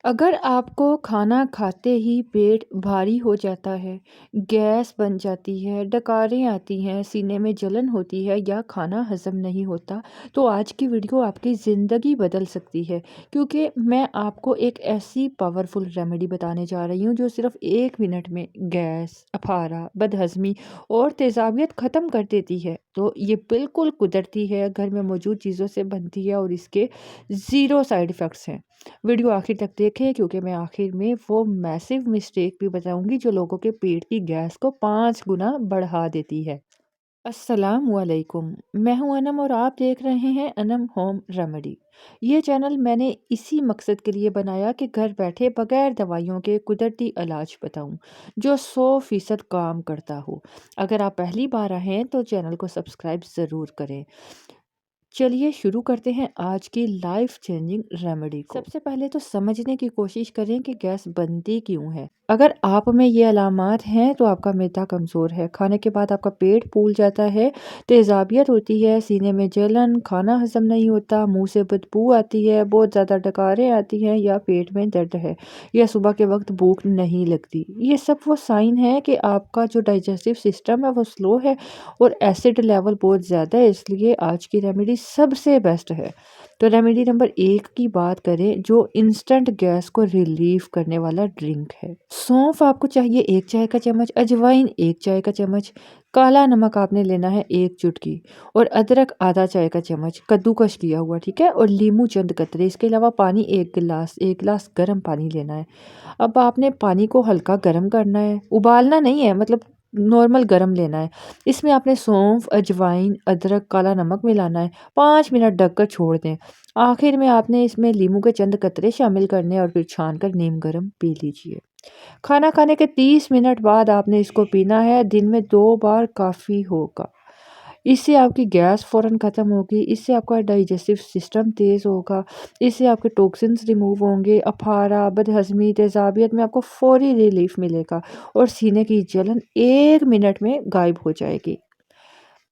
अगर आपको खाना खाते ही पेट भारी हो जाता है, गैस बन जाती है, डकारें आती हैं, सीने में जलन होती है या खाना हज़म नहीं होता, तो आज की वीडियो आपकी ज़िंदगी बदल सकती है। क्योंकि मैं आपको एक ऐसी पावरफुल रेमेडी बताने जा रही हूँ जो सिर्फ़ 1 मिनट में गैस, अफारा, बदहज़मी और तेज़ाबियत ख़त्म कर देती है। तो ये बिल्कुल कुदरती है, घर में मौजूद चीज़ों से बनती है और इसके ज़ीरो साइड इफ़ेक्ट्स हैं। वीडियो आखिर तक देखें क्योंकि मैं आखिर में वो मैसिव मिस्टेक भी बताऊंगी जो लोगों के पेट की गैस को 5 गुना बढ़ा देती है। अस्सलाम वालेकुम, मैं हूं अनम और आप देख रहे हैं अनम होम रेमेडी। ये चैनल मैंने इसी मकसद के लिए बनाया कि घर बैठे बगैर दवाइयों के कुदरती इलाज बताऊं जो 100% काम करता हो। अगर आप पहली बार आए हैं तो चैनल को सब्सक्राइब ज़रूर करें। चलिए शुरू करते हैं आज की लाइफ चेंजिंग रेमेडी को। सबसे पहले तो समझने की कोशिश करें कि गैस बनती क्यों है। अगर आप में ये अलामात हैं तो आपका मैदा कमज़ोर है, खाने के बाद आपका पेट फूल जाता है, तेज़ाबियत होती है, सीने में जलन, खाना हजम नहीं होता, मुंह से बदबू आती है, बहुत ज़्यादा डकारें आती हैं या पेट में दर्द है या सुबह के वक्त भूख नहीं लगती। ये सब वो साइन है कि आपका जो डाइजेस्टिव सिस्टम है वो स्लो है और एसिड लेवल बहुत ज़्यादा है, इसलिए आज की रेमेडी सबसे बेस्ट है। तो रेमेडी नंबर 1 की बात करें जो इंस्टेंट गैस को रिलीव करने वाला ड्रिंक है। सौंफ आपको चाहिए 1 चाय का चम्मच, अजवाइन 1 चाय का चम्मच, काला नमक आपने लेना है 1 चुटकी और अदरक आधा चाय का चम्मच कद्दूकश किया हुआ, ठीक है, और लींबू चंद कतरे। इसके अलावा पानी 1 गिलास गर्म पानी लेना है। अब आपने पानी को हल्का गर्म करना है, उबालना नहीं है, मतलब नॉर्मल गरम लेना है। इसमें आपने सौंफ, अजवाइन, अदरक, काला नमक मिलाना है। 5 मिनट ढककर छोड़ दें। आखिर में आपने इसमें नींबू के चंद कतरे शामिल करने और फिर छान कर नीम गर्म पी लीजिए। खाना खाने के 30 मिनट बाद आपने इसको पीना है। दिन में 2 बार काफ़ी होगा। इससे आपकी गैस फ़ौरन ख़त्म होगी, इससे आपका डाइजेस्टिव सिस्टम तेज़ होगा, इससे आपके टॉक्सिन्स रिमूव होंगे, अफारा, बदहज़मी, तेज़ाबियत में आपको फ़ौरी रिलीफ़ मिलेगा और सीने की जलन 1 मिनट में गायब हो जाएगी।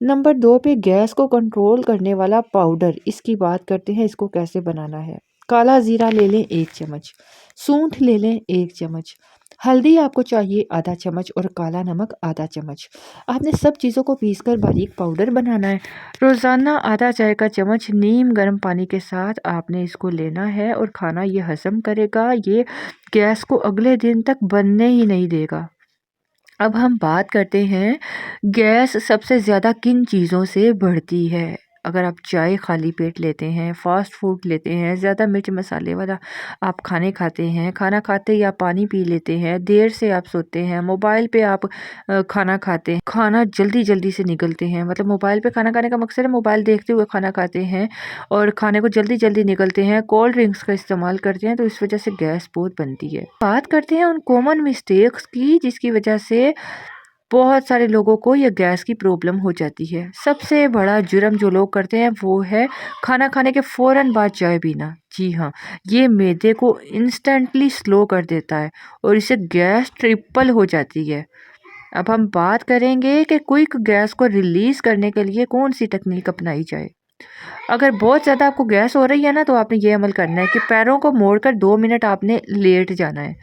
नंबर 2 पे गैस को कंट्रोल करने वाला पाउडर, इसकी बात करते हैं, इसको कैसे बनाना है। काला ज़ीरा ले लें 1 चम्मच, सूंठ ले लें 1 चम्मच, हल्दी आपको चाहिए आधा चम्मच और काला नमक आधा चम्मच। आपने सब चीज़ों को पीसकर बारीक पाउडर बनाना है। रोज़ाना आधा चाय का चम्मच नीम गर्म पानी के साथ आपने इसको लेना है और खाना ये हज़म करेगा, ये गैस को अगले दिन तक बनने ही नहीं देगा। अब हम बात करते हैं गैस सबसे ज़्यादा किन चीज़ों से बढ़ती है। अगर आप चाय खाली पेट लेते हैं, फ़ास्ट फूड लेते हैं, ज़्यादा मिर्च मसाले वाला आप खाने खाते हैं, खाना खाते ही आप पानी पी लेते हैं, देर से आप सोते हैं, मोबाइल पे आप खाना खाते हैं, खाना जल्दी-जल्दी से निगलते हैं, मतलब मोबाइल पे खाना खाने का मकसद है मोबाइल देखते हुए खाना खाते हैं और खाने को जल्दी-जल्दी निगलते हैं, कोल्ड ड्रिंक्स का इस्तेमाल करते हैं, तो इस वजह से गैस बहुत बनती है। बात करते हैं उन कॉमन मिस्टेक्स की जिसकी वजह से बहुत सारे लोगों को ये गैस की प्रॉब्लम हो जाती है। सबसे बड़ा जुर्म जो लोग करते हैं वो है खाना खाने के फ़ौरन बाद चाय पीना। जी हाँ, ये मैदे को इंस्टेंटली स्लो कर देता है और इससे गैस ट्रिपल हो जाती है। अब हम बात करेंगे कि क्विक गैस को रिलीज़ करने के लिए कौन सी तकनीक अपनाई जाए। अगर बहुत ज़्यादा आपको गैस हो रही है ना, तो आपने ये अमल करना है कि पैरों को मोड़कर 2 मिनट आपने लेट जाना है।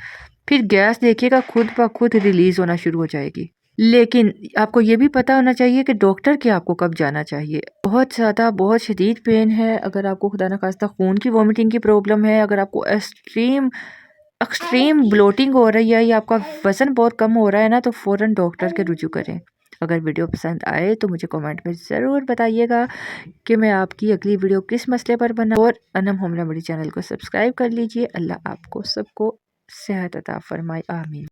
फिर गैस देखिएगा खुद ब खुद रिलीज़ होना शुरू हो जाएगी। लेकिन आपको ये भी पता होना चाहिए कि डॉक्टर के आपको कब जाना चाहिए। बहुत ज़्यादा बहुत शदीद पेन है, अगर आपको खुदा न खास्ता खून की वॉमिटिंग की प्रॉब्लम है, अगर आपको एक्सट्रीम ब्लोटिंग हो रही है या आपका वज़न बहुत कम हो रहा है ना, तो फ़ौरन डॉक्टर के रुजू करें। अगर वीडियो पसंद आए तो मुझे कमेंट में ज़रूर बताइएगा कि मैं आपकी अगली वीडियो किस मसले पर बना, और अनम होम रेमेडी चैनल को सब्सक्राइब कर लीजिए। अल्लाह आपको सबको सेहत अता फरमाए, आमीन।